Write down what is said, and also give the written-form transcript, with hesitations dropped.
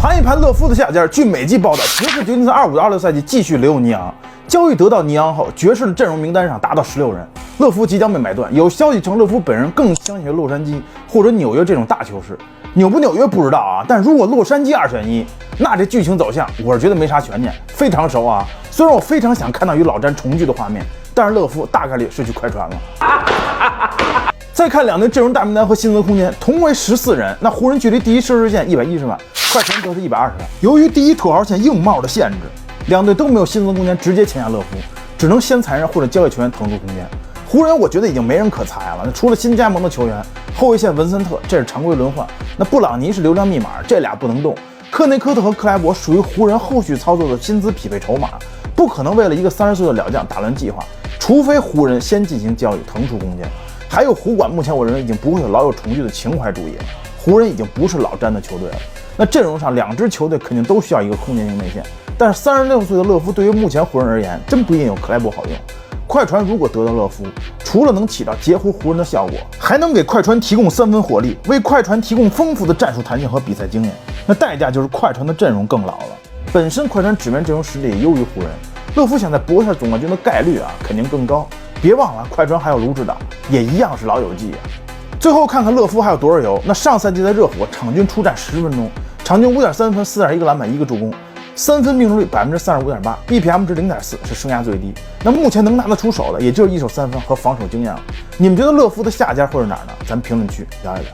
盘一盘乐福的下家，据美记报道，爵士决定在25-26赛季继续留有尼昂。交易得到尼昂后，爵士的阵容名单上达到16人，乐福即将被买断。有消息称，乐福本人更相信洛杉矶或者纽约这种大球市。纽不纽约不知道啊，但如果洛杉矶2选1，那这剧情走向我是觉得没啥悬念，非常熟啊。虽然我非常想看到与老詹重聚的画面，但是乐福大概率是去快船了。再看两队阵容大名单和薪资空间，同为14人，那湖人距离第一奢侈线110万，快船则是120万。由于第一土豪线硬帽的限制，两队都没有薪资空间直接签下乐福，只能先裁人或者交易球员腾出空间。湖人我觉得已经没人可裁了，除了新加盟的球员，后卫线文森特这是常规轮换，那布朗尼是流量密码，这俩不能动。克内科特和克莱伯属于湖人后续操作的薪资匹配筹码，不可能为了一个30岁的老将打乱计划，除非湖人先进行交易腾出空间。还有湖管，目前我认为已经不会有老友重聚的情怀主义了，湖人已经不是老詹的球队了。那阵容上两支球队肯定都需要一个空间型内线，但是36岁的乐福对于目前湖人而言，真不一定有克莱伯好用。快船如果得到乐福，除了能起到截胡湖人的效果，还能给快船提供3分火力，为快船提供丰富的战术弹性和比赛经验。那代价就是快船的阵容更老了。本身快船纸面阵容实力也优于湖人，乐福想再搏下总冠军的概率肯定更高。别忘了，快船还有卢指导，也一样是老友记啊。最后看看乐福还有多少油。那上赛季在热火场均出战10分钟，场均5.3分、4.1个篮板、1个助攻，3分命中率35.8%，BPM 值0.4是生涯最低。那目前能拿得出手的，也就是一手3分和防守经验了。你们觉得乐福的下家会是哪儿呢？咱评论区聊一聊。